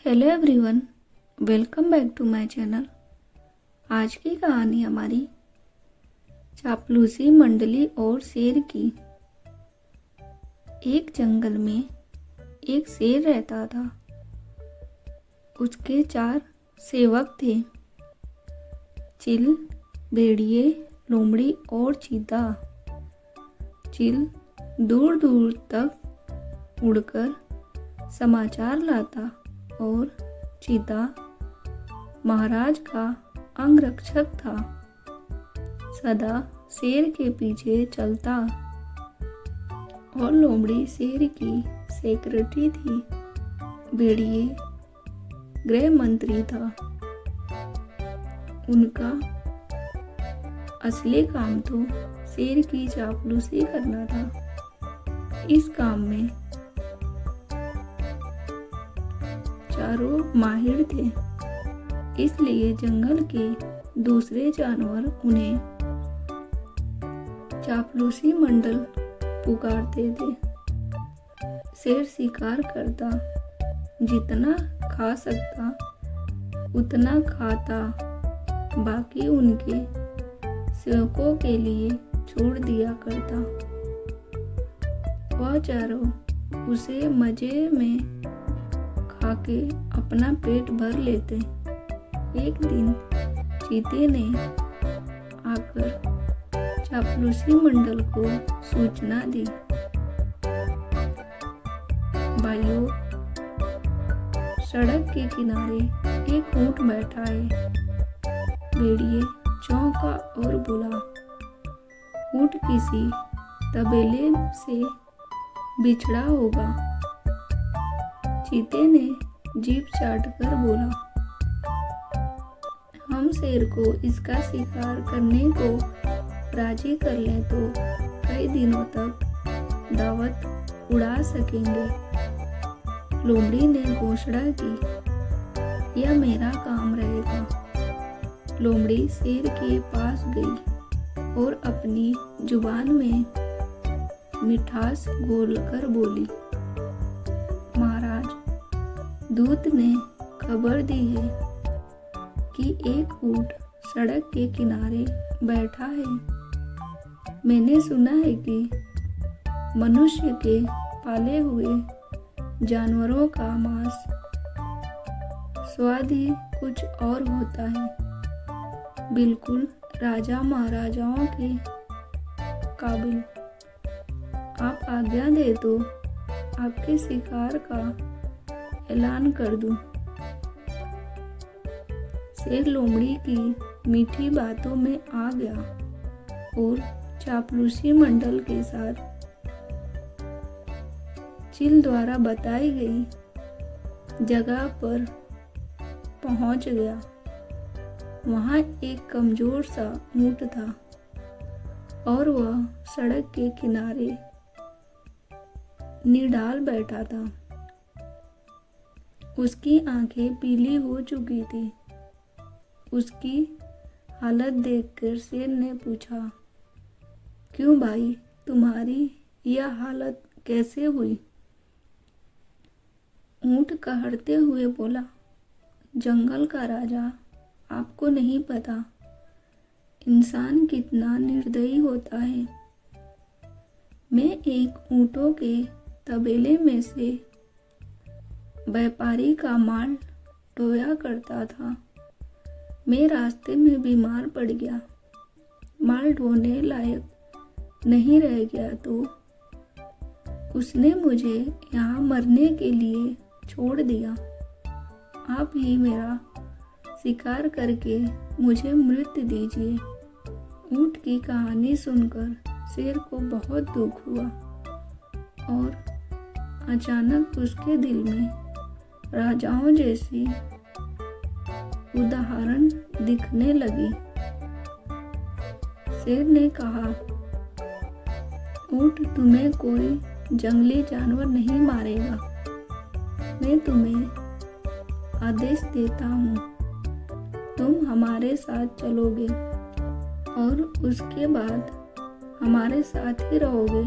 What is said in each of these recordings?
Hello everyone, welcome back to my channel. आज की कहानी हमारी चापलूसी मंडली और शेर की। एक जंगल में एक शेर रहता था। उसके 4 सेवक थे, चिल, भेड़िए, लोमड़ी और चीता। चिल दूर दूर तक उड़कर समाचार लाता और चीता महाराज का अंगरक्षक था, सदा शेर के पीछे चलता। और लोमड़ी शेर की सेक्रेटरी थी। भेड़िए गृह मंत्री था। उनका असली काम तो शेर की चापलूसी करना था। इस काम में चारों माहिर थे, इसलिए जंगल के दूसरे जानवर उन्हें चापलूसी मंडल पुकारते थे। शेर शिकार करता, जितना खा सकता उतना खाता, बाकी उनके सेवकों के लिए छोड़ दिया करता। वह चारों उसे मजे में खाके अपना पेट भर लेते। एक दिन चीते ने आकर चापलूसी मंडल को सूचना दी। भाइयों, सड़क के किनारे एक ऊंट बैठा है। भेड़िए चौंका और बोला, ऊंट किसी तबेले से बिछड़ा होगा। चीते ने जीभ चाटकर बोला, हम शेर को इसका शिकार करने को राजी कर लें तो कई दिनों तक दावत उड़ा सकेंगे। लोमड़ी ने घोषणा की, यह मेरा काम रहेगा। लोमड़ी शेर के पास गई और अपनी जुबान में मिठास घोलकर बोली, महाराज, दूत ने खबर दी है कि एक ऊंट सड़क के किनारे बैठा है। मैंने सुना है कि मनुष्य के पाले हुए जानवरों का मांस स्वाद ही कुछ और होता है, बिल्कुल राजा महाराजाओं के काबिल। आप आज्ञा दे तो आपके शिकार का ऐलान कर दूं। शेर लोमड़ी की मीठी बातों में आ गया और चापलूसी मंडल के साथ चिल द्वारा बताई गई जगह पर पहुंच गया। वहां एक कमजोर सा ऊंट था और वह सड़क के किनारे निडाल बैठा था। उसकी आंखें पीली हो चुकी थी। उसकी हालत देखकर शेर ने पूछा, क्यों भाई, तुम्हारी यह हालत कैसे हुई? ऊंट कहरते हुए बोला, जंगल का राजा, आपको नहीं पता इंसान कितना निर्दयी होता है। मैं एक ऊंटों के तबेले में से व्यापारी का माल ढोया करता था। मैं रास्ते में बीमार पड़ गया, माल ढोने लायक नहीं रह गया तो उसने मुझे यहाँ मरने के लिए छोड़ दिया। आप ही मेरा शिकार करके मुझे मृत्यु दीजिए। ऊंट की कहानी सुनकर शेर को बहुत दुख हुआ और अचानक उसके दिल में राजाओं जैसी उदाहरण दिखने लगी। शेर ने कहा, ऊंट, तुम्हें कोई जंगली जानवर नहीं मारेगा। मैं तुम्हें आदेश देता हूँ, तुम हमारे साथ चलोगे और उसके बाद हमारे साथ ही रहोगे।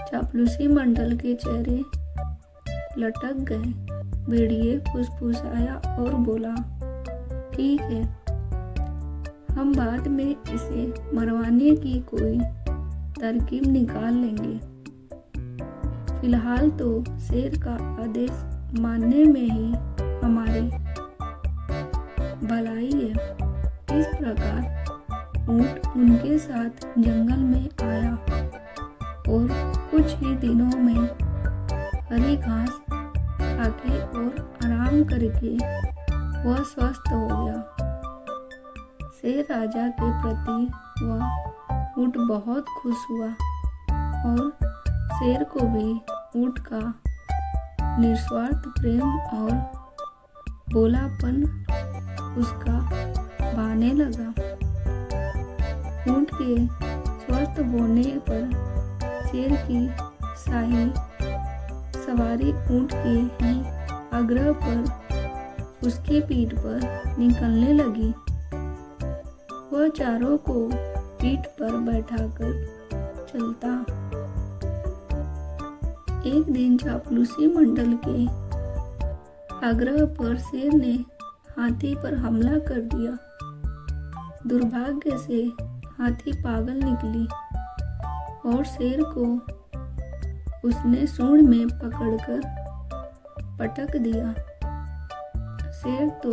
चापलूसी मंडल के चेहरे लटक गए। भेड़िए फुसफुसाया और बोला, ठीक है, हम बाद में इसे मरवाने की कोई तरकीब निकाल लेंगे। फिलहाल तो शेर का आदेश मानने में ही हमारी भलाई है। इस प्रकार ऊंट उनके साथ जंगल में आया और कुछ ही दिनों में हरी घास खाके और आराम करके वह स्वस्थ हो गया। शेर राजा के प्रति वह ऊंट बहुत खुश हुआ और शेर को भी ऊंट का निस्वार्थ प्रेम और भोलापन उसका भाने लगा। ऊंट के स्वस्थ होने पर शेर की शाही सवारी ऊंट के ही आग्रह पर उसकी पीठ पर निकलने लगी। वह चारों को पीठ पर बैठाकर चलता। एक दिन चापलूसी मंडल के आग्रह पर शेर ने हाथी पर हमला कर दिया। दुर्भाग्य से हाथी पागल निकली और शेर को उसने सूंड में पकड़कर पटक दिया। शेर तो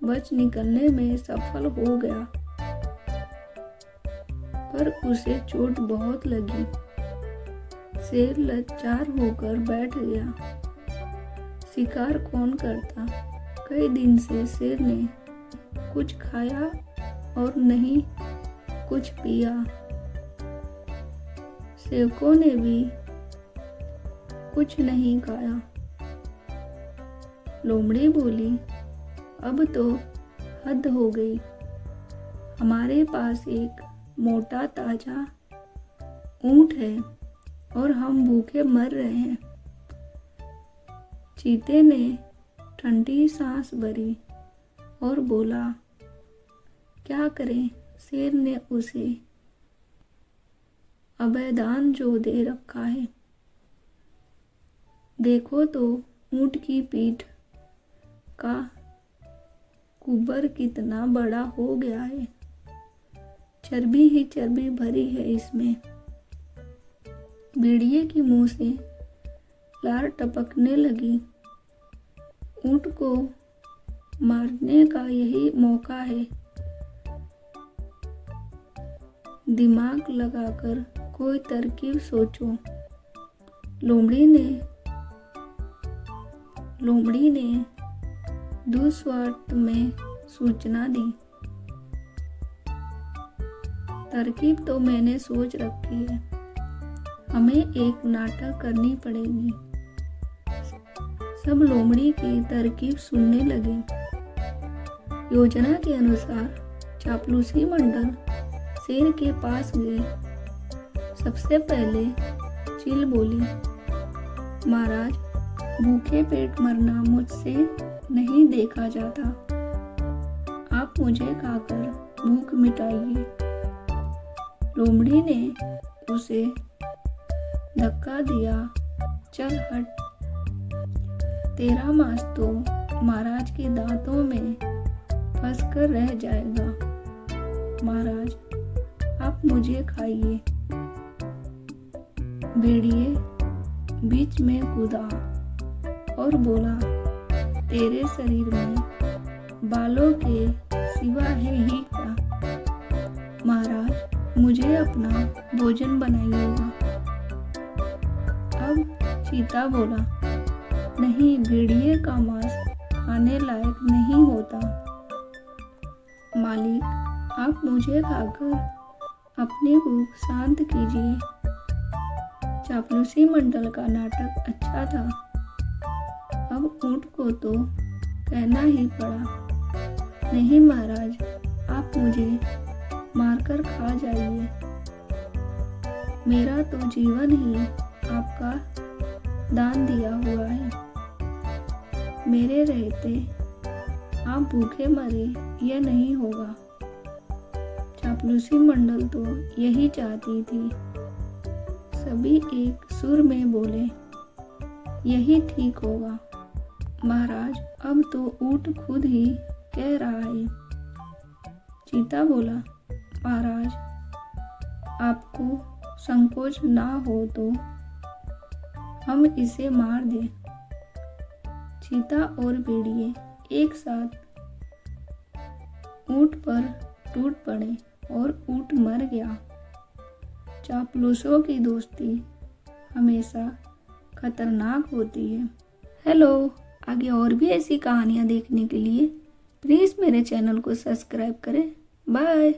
बच निकलने में सफल हो गया, पर उसे चोट बहुत लगी। शेर लाचार होकर बैठ गया। शिकार कौन करता? कई दिन से शेर ने कुछ खाया और नहीं कुछ पिया। सेवकों ने भी कुछ नहीं खाया। लोमड़ी बोली, अब तो हद हो गई। हमारे पास एक मोटा ताजा ऊंट है और हम भूखे मर रहे हैं। चीते ने ठंडी सांस भरी और बोला, क्या करें? शेर ने उसे अभयदान जो दे रखा है। देखो तो ऊंट की पीठ का कुबर कितना बड़ा हो गया है। चर्बी ही चर्बी भरी है इसमें। भेड़िए के मुंह से लार टपकने लगी। ऊंट को मारने का यही मौका है। दिमाग लगाकर कोई तरकीब सोचो। लोमड़ी ने दुस्वार्थ में सूचना दी। तरकीब तो मैंने सोच रखी है। हमें एक नाटक करनी पड़ेगी। सब लोमड़ी की तरकीब सुनने लगे। योजना के अनुसार चापलूसी मंडल शेर के पास गए। सबसे पहले चील बोली, महाराज, भूखे पेट मरना मुझसे नहीं देखा जाता। आप मुझे खाकर भूख मिटाइए। लोमड़ी ने उसे धक्का दिया। चल हट, तेरा मांस तो महाराज के दांतों में फंस कर रह जाएगा। महाराज, आप मुझे खाइए। भेड़िए बीच में कूदा और बोला, तेरे शरीर में बालों के सिवा है ही क्या? महाराज, मुझे अपना भोजन बनाइएगा। अब चीता बोला, नहीं, भेड़िए का मांस खाने लायक नहीं होता। मालिक, आप मुझे खाकर अपनी भूख शांत कीजिए। चापलूसी मंडल का नाटक अच्छा था। अब ऊंट को तो कहना ही पड़ा, नहीं महाराज, आप मुझे मारकर खा जाइए। मेरा तो जीवन ही आपका दान दिया हुआ है। मेरे रहते आप भूखे मरे यह नहीं होगा। चापलूसी मंडल तो यही चाहती थी। सभी एक सुर में बोले, यही ठीक होगा। महाराज, अब तो ऊंट खुद ही कह रहा है। चीता बोला, महाराज, आपको संकोच ना हो तो हम इसे मार दें। चीता और भेड़िए एक साथ ऊंट पर टूट पड़े और ऊंट मर गया। चापलूसों की दोस्ती हमेशा खतरनाक होती है। हेलो, आगे और भी ऐसी कहानियाँ देखने के लिए प्लीज़ मेरे चैनल को सब्सक्राइब करें। बाय।